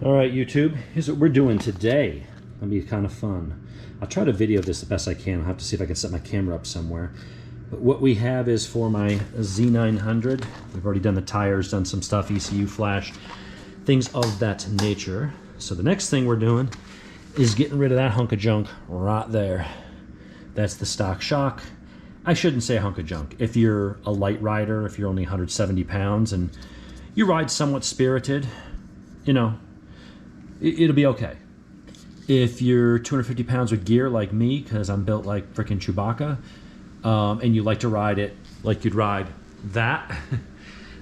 All right, YouTube, here's what we're doing today. It'll be kind of fun. I'll try to video this the best I can. I'll have to see if I can set my camera up somewhere. But what we have is for my Z900. We've already done the tires, done some stuff, ECU flash, things of that nature. So the next thing we're doing is getting rid of that hunk of junk right there. That's the stock shock. I shouldn't say a hunk of junk. If you're a light rider, if you're only 170 pounds and you ride somewhat spirited, you know, it'll be okay. If you're 250 pounds with gear like me, because I'm built like freaking Chewbacca, and you like to ride it like you'd ride that,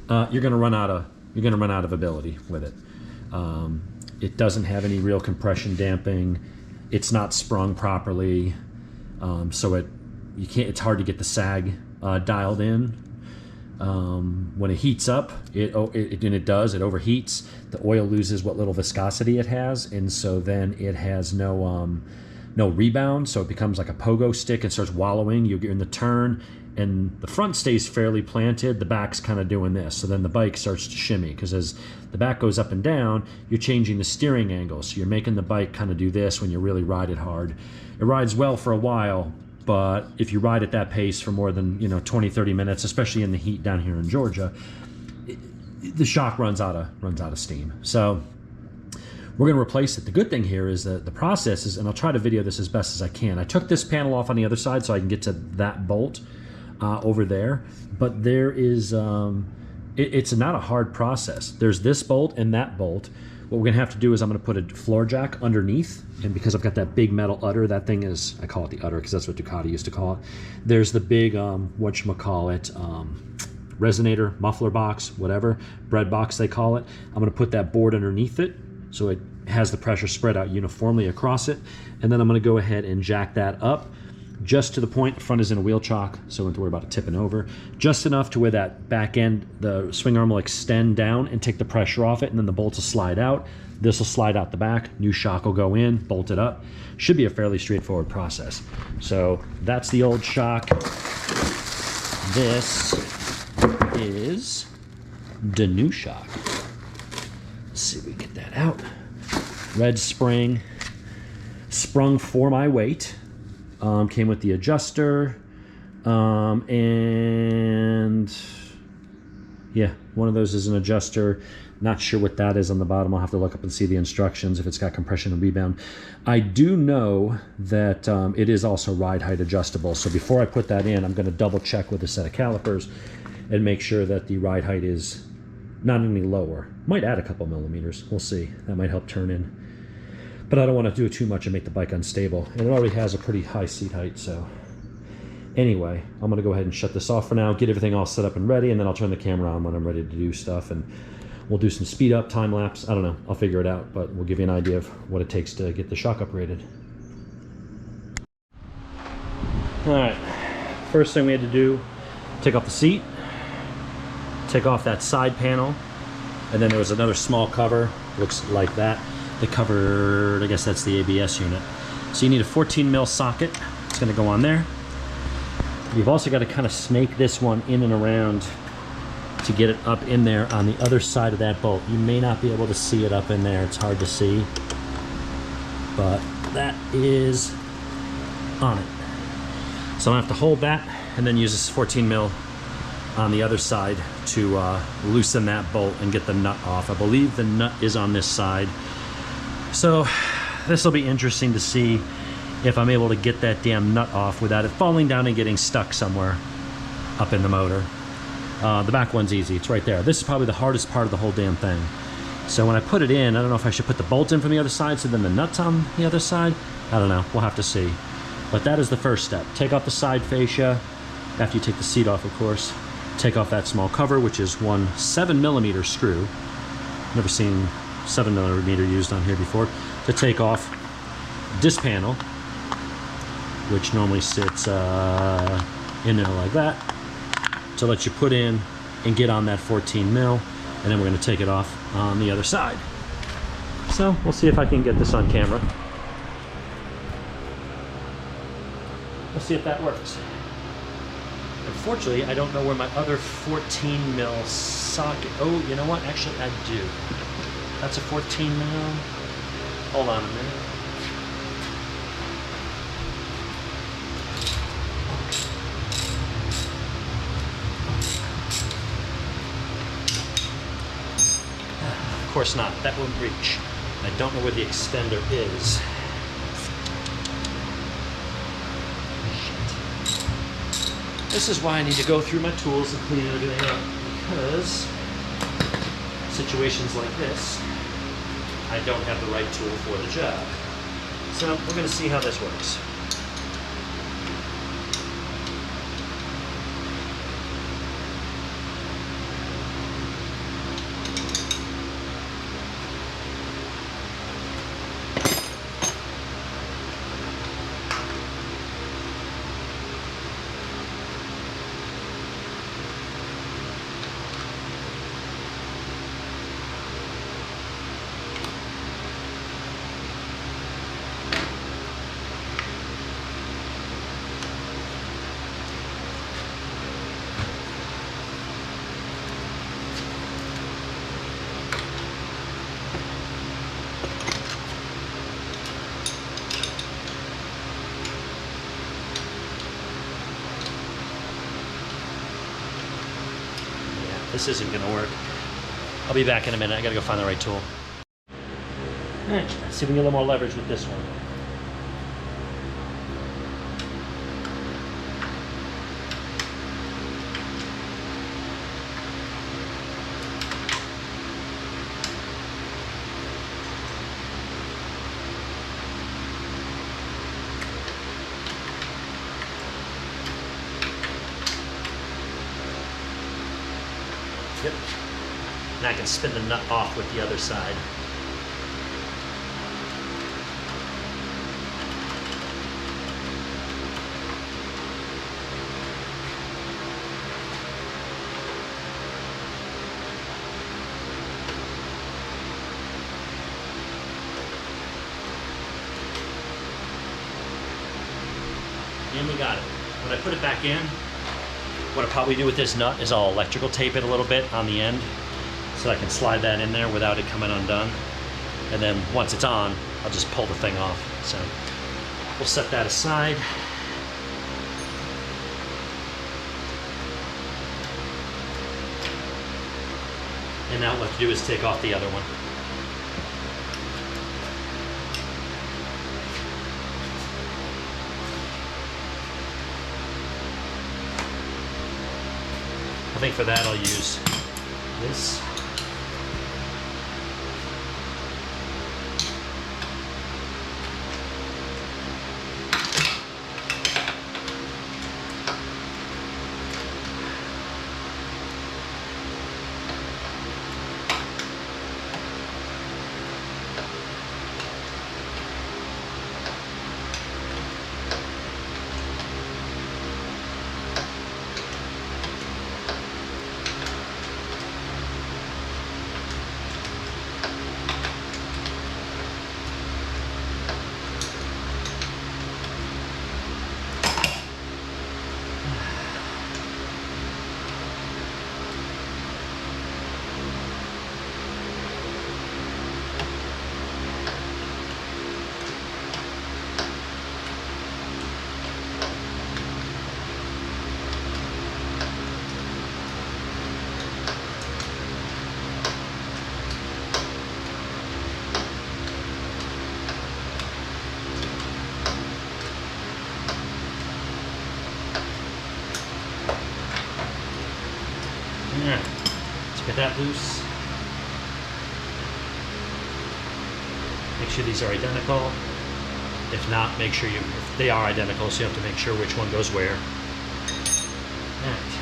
you're gonna run out of ability with it. It doesn't have any real compression damping. It's not sprung properly, so it's hard to get the sag dialed in. When it heats up, it overheats. The oil loses what little viscosity it has, and so then it has no rebound, so it becomes like a pogo stick and starts wallowing. You're in the turn, and the front stays fairly planted, the back's kind of doing this, so then the bike starts to shimmy, because as the back goes up and down, you're changing the steering angle, so you're making the bike kind of do this when you really ride it hard. It rides well for a while, but if you ride at that pace for more than 20-30 minutes, especially in the heat down here in Georgia, the shock runs out of steam. So we're going to replace it. The good thing here is that the process is, and I'll try to video this as best as I can. I took this panel off on the other side so I can get to that bolt over there, but there is it's not a hard process. There's this bolt and that bolt. What we're gonna have to do is I'm gonna put a floor jack underneath, and because I've got that big metal udder, that thing is, I call it the udder because that's what Ducati used to call it. There's the big, resonator, muffler box, whatever, bread box they call it. I'm gonna put that board underneath it so it has the pressure spread out uniformly across it. And then I'm gonna go ahead and jack that up just to the point. The front is in a wheel chock, so I don't have to worry about it tipping over. Just enough to where that back end, the swing arm will extend down and take the pressure off it, and then the bolts will slide out. This will slide out the back, new shock will go in, bolt it up. Should be a fairly straightforward process. So that's the old shock. This is the new shock. Let's see if we can get that out. Red spring, sprung for my weight. Came with the adjuster, and yeah, one of those is an adjuster. Not sure what that is on the bottom. I'll have to look up and see the instructions if it's got compression and rebound. I do know that it is also ride height adjustable, so before I put that in, I'm going to double check with a set of calipers and make sure that the ride height is not any lower. Might add a couple millimeters, we'll see. That might help turn in. But I don't want to do it too much and make the bike unstable. And it already has a pretty high seat height, so. Anyway, I'm gonna go ahead and shut this off for now, get everything all set up and ready, and then I'll turn the camera on when I'm ready to do stuff, and we'll do some speed up, time lapse, I don't know, I'll figure it out, but we'll give you an idea of what it takes to get the shock uprated. All right, first thing we had to do, take off the seat, take off that side panel, and then there was another small cover, looks like that. They covered, I guess that's the ABS unit. So you need a 14 mil socket. It's gonna go on there. You've also got to kind of snake this one in and around to get it up in there on the other side of that bolt. You may not be able to see it up in there. It's hard to see, but that is on it. So I'm gonna have to hold that and then use this 14 mil on the other side to loosen that bolt and get the nut off. I believe the nut is on this side. So this will be interesting to see if I'm able to get that damn nut off without it falling down and getting stuck somewhere up in the motor. The back one's easy, it's right there. This is probably the hardest part of the whole damn thing. So when I put it in, I don't know if I should put the bolt in from the other side so then the nut's on the other side. I don't know, we'll have to see. But that is the first step. Take off the side fascia, after you take the seat off, of course. Take off that small cover, which is one 7mm screw. Never seen 7mm used on here before, to take off this panel, which normally sits in there like that, to let you put in and get on that 14 mil, and then we're going to take it off on the other side. So we'll see if I can get this on camera. We'll see if that works. Unfortunately, I don't know where my other 14 mil socket, oh, you know what, actually I do. That's a 14 mil. Hold on a minute. Of course not. That won't reach. I don't know where the extender is. Shit. This is why I need to go through my tools and clean everything up, because situations like this, I don't have the right tool for the job. So we're going to see how this works. This isn't gonna work. I'll be back in a minute. I gotta go find the right tool. All right, let's see if we can get a little more leverage with this one. Yep. And I can spin the nut off with the other side. And we got it. When I put it back in, what I'll probably do with this nut is I'll electrical tape it a little bit on the end so I can slide that in there without it coming undone. And then once it's on, I'll just pull the thing off. So we'll set that aside. And now what we'll have to do is take off the other one. I think for that I'll use this. Yeah, let's get that loose. Make sure these are identical. If not, make sure if they are identical, so you have to make sure which one goes where. All right.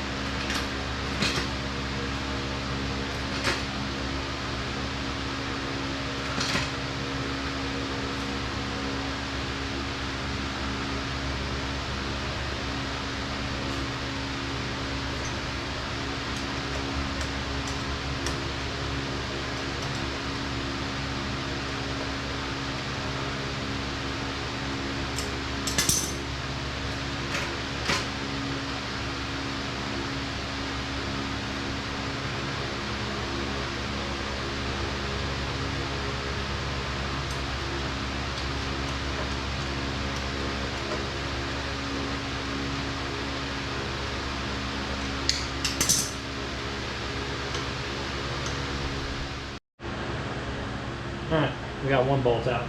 We got one bolt out.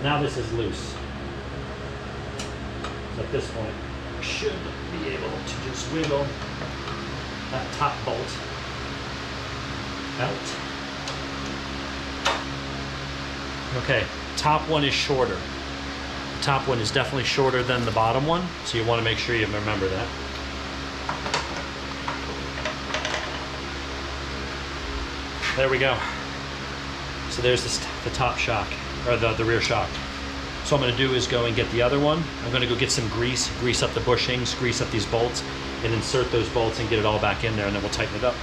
Now this is loose. So at this point, I should be able to just wiggle that top bolt out. Okay, top one is shorter. The top one is definitely shorter than the bottom one, so you want to make sure you remember that. There we go. So there's the top shock, or the rear shock. So what I'm going to do is go and get the other one. I'm going to go get some grease up the bushings, grease up these bolts, and insert those bolts and get it all back in there, and then we'll tighten it up.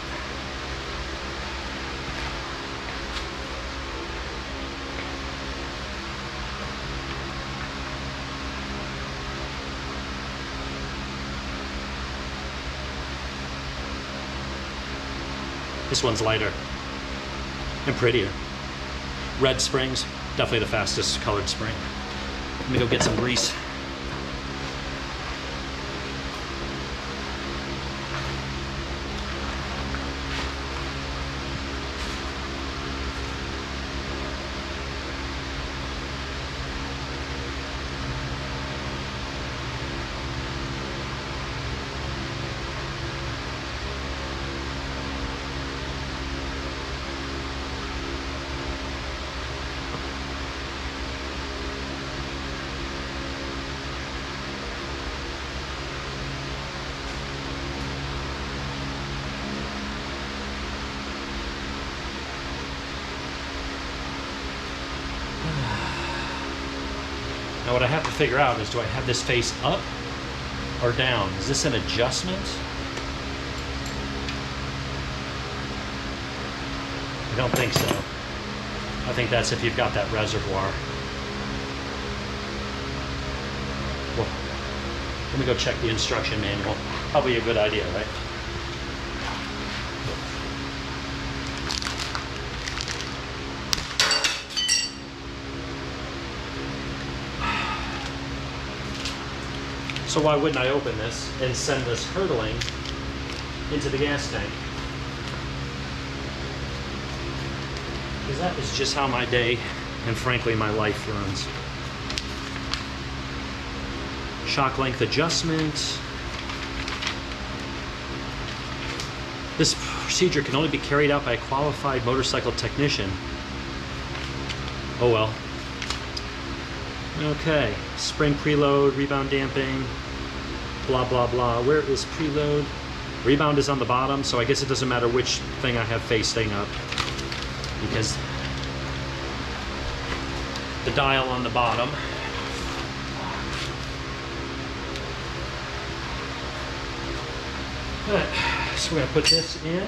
This one's lighter and prettier. Red springs, definitely the fastest colored spring. Let me go get some grease. Now what I have to figure out is, do I have this face up or down? Is this an adjustment? I don't think so. I think that's if you've got that reservoir. Well, let me go check the instruction manual. Probably a good idea, right? So why wouldn't I open this and send this hurtling into the gas tank? Because that is just how my day, and frankly my life, runs. Shock length adjustment. This procedure can only be carried out by a qualified motorcycle technician. Oh well. Okay, spring preload, rebound damping, blah, blah, blah. Where is preload? Rebound is on the bottom, so I guess it doesn't matter which thing I have facing up, because the dial on the bottom. Good. So we're gonna put this in.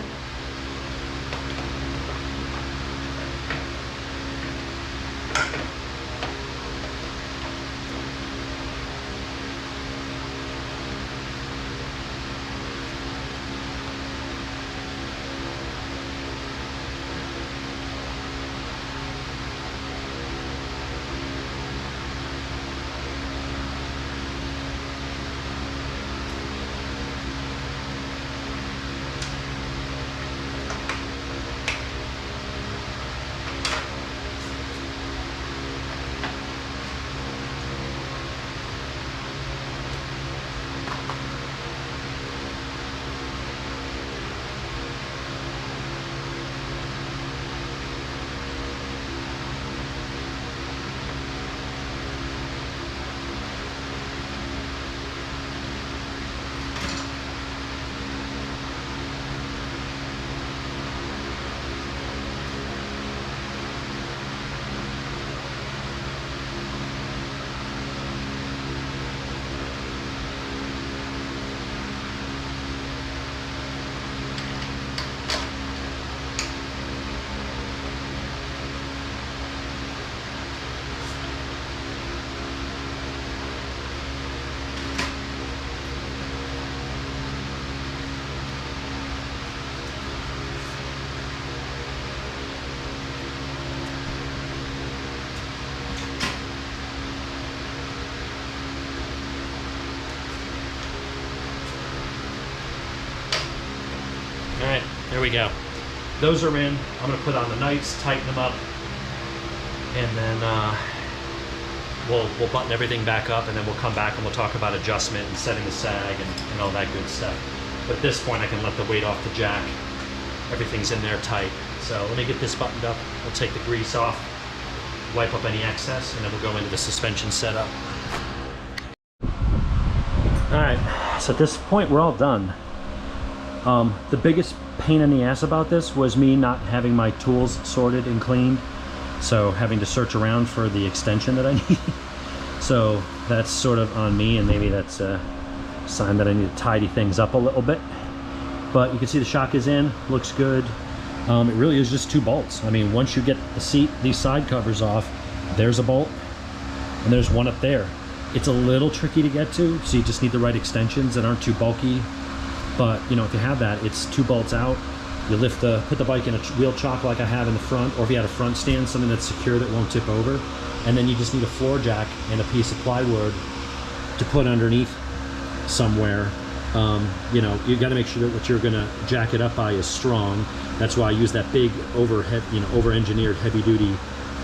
There we go. Those are in. I'm going to put on the nights, tighten them up, and then we'll button everything back up, and then we'll come back and we'll talk about adjustment and setting the sag and all that good stuff. But at this point, I can let the weight off the jack. Everything's in there tight. So let me get this buttoned up. We'll take the grease off, wipe up any excess, and then we'll go into the suspension setup. All right, so at this point, we're all done. The biggest pain in the ass about this was me not having my tools sorted and cleaned. So having to search around for the extension that I need. So that's sort of on me, and maybe that's a sign that I need to tidy things up a little bit. But you can see the shock is in, looks good. It really is just 2 bolts. I mean, once you get the seat, these side covers off, there's a bolt, and there's one up there. It's a little tricky to get to, so you just need the right extensions that aren't too bulky. But you know, if you have that, it's 2 bolts out. You put the bike in a wheel chock like I have in the front, or if you had a front stand, something that's secure that won't tip over. And then you just need a floor jack and a piece of plywood to put underneath somewhere. You know, you got to make sure that what you're gonna jack it up by is strong. That's why I use that big over-engineered heavy-duty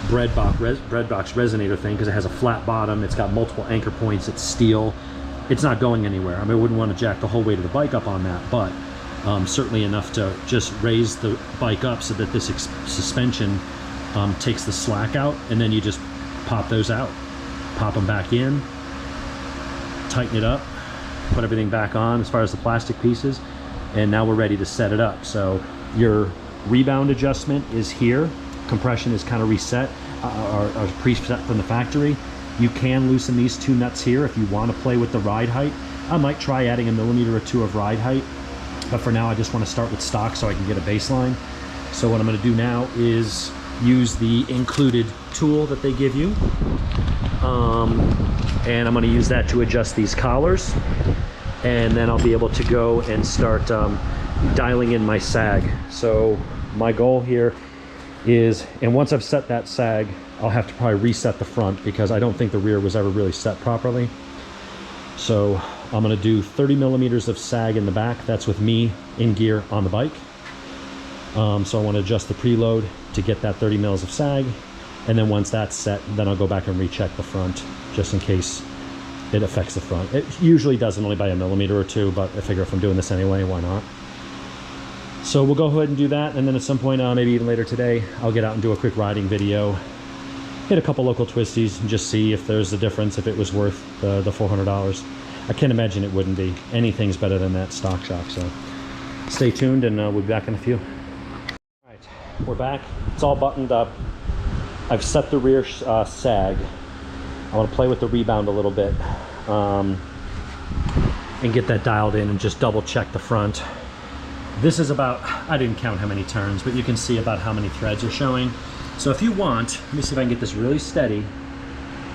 bread box resonator thing, because it has a flat bottom. It's got multiple anchor points. It's steel. It's not going anywhere. I mean, I wouldn't want to jack the whole weight of the bike up on that, but certainly enough to just raise the bike up so that this suspension takes the slack out, and then you just pop those out, pop them back in, tighten it up, put everything back on as far as the plastic pieces, and now we're ready to set it up. So your rebound adjustment is here. Compression is kind of reset or preset from the factory. You can loosen these 2 nuts here if you want to play with the ride height. I might try adding 1 millimeter or 2 of ride height, but for now I just want to start with stock so I can get a baseline. So what I'm going to do now is use the included tool that they give you, and I'm going to use that to adjust these collars, and then I'll be able to go and start dialing in my sag. So my goal here is, and once I've set that sag, I'll have to probably reset the front, because I don't think the rear was ever really set properly. So I'm going to do 30 millimeters of sag in the back. That's with me in gear on the bike. So I want to adjust the preload to get that 30 mils of sag, and then once that's set, then I'll go back and recheck the front, just in case it affects the front. It usually doesn't, only by 1 millimeter or 2, but I figure if I'm doing this anyway, why not? So we'll go ahead and do that, and then at some point, maybe even later today, I'll get out and do a quick riding video, hit a couple local twisties, and just see if there's a difference, if it was worth the $400. I can't imagine it wouldn't be. Anything's better than that stock shock, so stay tuned, and we'll be back in a few. All right, we're back. It's all buttoned up. I've set the rear sag. I want to play with the rebound a little bit and get that dialed in, and just double check the front. This is about, I didn't count how many turns, but you can see about how many threads are showing. So if you want, let me see if I can get this really steady.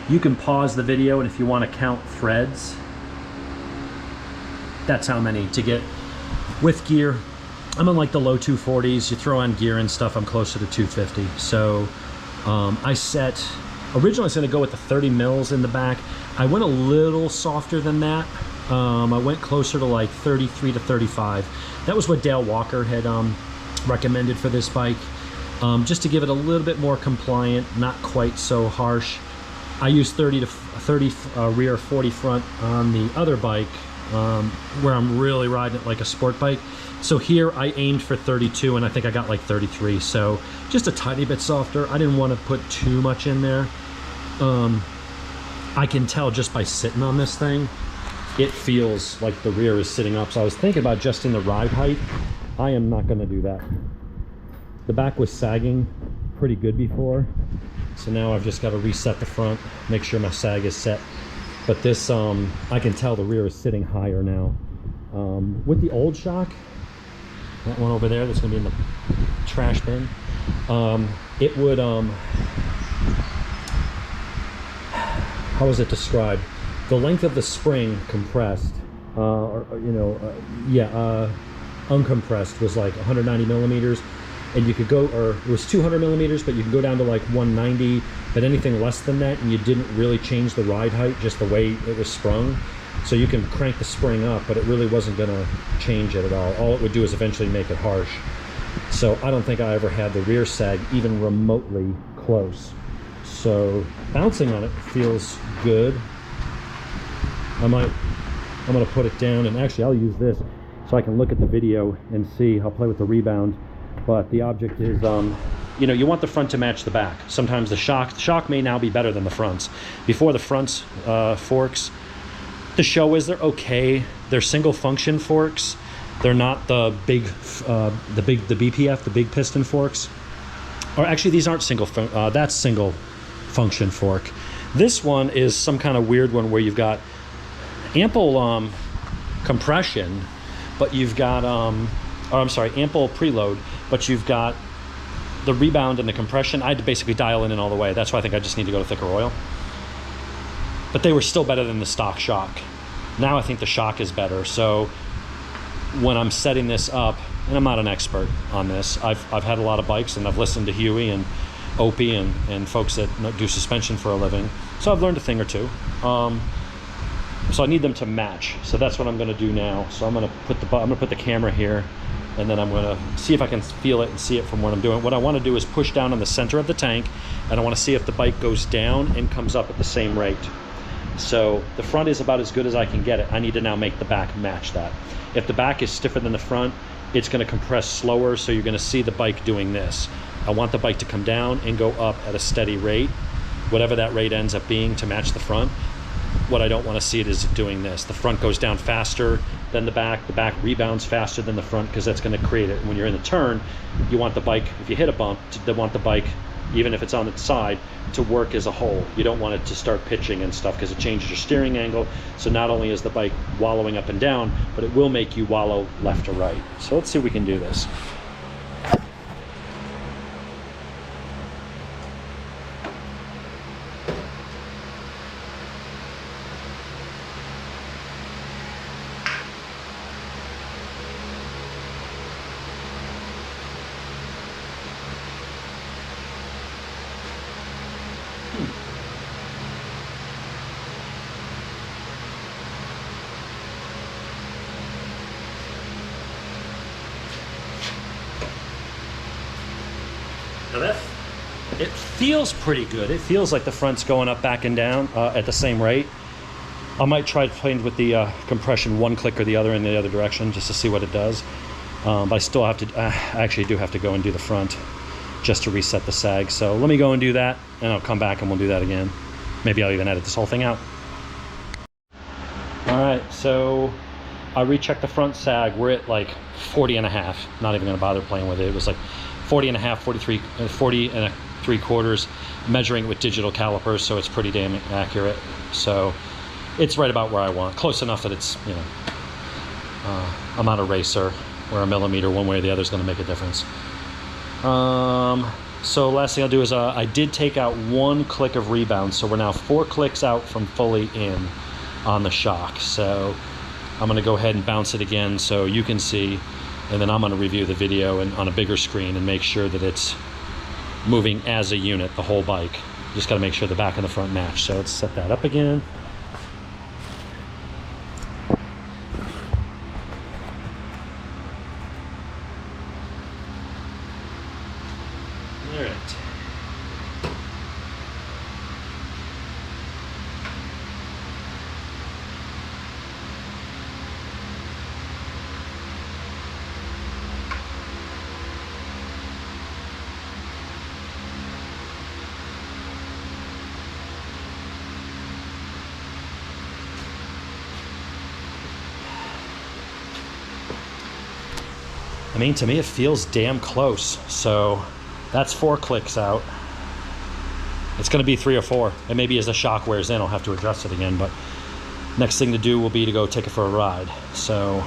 You can pause the video, and if you want to count threads, that's how many to get with gear. I'm in like the low 240s. You throw on gear and stuff, I'm closer to 250. So I set, originally I was going to go with the 30 mils in the back. I went a little softer than that. I went closer to like 33 to 35. That was what Dale Walker had recommended for this bike, just to give it a little bit more compliant, not quite so harsh. I used 30 to 30 rear, 40 front on the other bike, where I'm really riding it like a sport bike. So here I aimed for 32, and I think I got like 33. So just a tiny bit softer. I didn't want to put too much in there. I can tell just by sitting on this thing, it feels like the rear is sitting up. So I was thinking about adjusting the ride height. I am not going to do that. The back was sagging pretty good before, so now I've just got to reset the front, make sure my sag is set. But this, I can tell the rear is sitting higher now. With the old shock, that one over there that's going to be in the trash bin, it would, how is it described? The length of the spring compressed, uncompressed was like 190 millimeters, and you could go, or it was 200 millimeters, but you could go down to like 190, but anything less than that, and you didn't really change the ride height, just the way it was sprung. So you can crank the spring up, but it really wasn't gonna change it at all. All it would do is eventually make it harsh. So I don't think I ever had the rear sag even remotely close So bouncing on it feels good. I'm gonna put it down, and actually I'll use this so I can look at the video and see. I'll play with the rebound, but the object is, you know, you want the front to match the back. Sometimes the shock may now be better than the fronts. Before, the fronts forks, the show is they're okay. They're single function forks. They're not the big, the BPF, the big piston forks. Or actually, these aren't single. That's single function fork. This one is some kind of weird one where you've got ample compression, but you've got ample preload, but you've got the rebound and the compression. I had to basically dial in all the way. That's why I think I just need to go to thicker oil. But they were still better than the stock shock. Now I think the shock is better. So when I'm setting this up, and I'm not an expert on this, I've had a lot of bikes, and I've listened to Huey and Opie and folks that do suspension for a living. So I've learned a thing or two. So I need them to match. So that's what I'm going to do now. So I'm going to put the camera here, and then I'm going to see if I can feel it and see it from what I'm doing. What I want to do is push down on the center of the tank, and I want to see if the bike goes down and comes up at the same rate. So the front is about as good as I can get it. I need to now make the back match that. If the back is stiffer than the front, it's going to compress slower, so you're going to see the bike doing this. I want the bike to come down and go up at a steady rate, whatever that rate ends up being, to match the front. What I don't want to see it is doing this. The front goes down faster than the back rebounds faster than the front, because that's going to create it. When you're in the turn, you want the bike, if you hit a bump, to want the bike, even if it's on its side, to work as a whole. You don't want it to start pitching and stuff, because it changes your steering angle. So not only is the bike wallowing up and down, but it will make you wallow left or right. So let's see if we can do this. Now it feels pretty good. It feels like the front's going up, back, and down at the same rate. I might try playing with the compression one click or the other in the other direction, just to see what it does. But I still have to, I actually do have to go and do the front just to reset the sag. So let me go and do that, and I'll come back and we'll do that again. Maybe I'll even edit this whole thing out. All right, so I rechecked the front sag. We're at like 40 and a half. Not even gonna bother playing with it. It was like 40 and a half, 40 and 3/4, measuring with digital calipers, so it's pretty damn accurate. So it's right about where I want, close enough that it's, you know, I'm not a racer where a millimeter one way or the other is going to make a difference. So last thing I'll do is I did take out one click of rebound, so we're now 4 clicks out from fully in on the shock. So I'm going to go ahead and bounce it again so you can see, and then I'm going to review the video and on a bigger screen and make sure that it's moving as a unit, the whole bike. Just got to make sure the back and the front match. So let's set that up again. All right. I mean, to me, it feels damn close. So that's 4 clicks out. It's going to be 3 or 4. And maybe as the shock wears in, I'll have to adjust it again. But next thing to do will be to go take it for a ride. So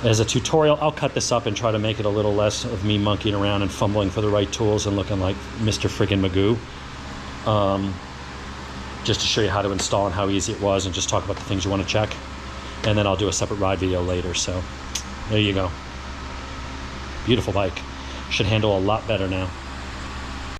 as a tutorial, I'll cut this up and try to make it a little less of me monkeying around and fumbling for the right tools and looking like Mr. friggin' Magoo. Just to show you how to install and how easy it was, and just talk about the things you want to check. And then I'll do a separate ride video later. So there you go. Beautiful bike. Should handle a lot better now.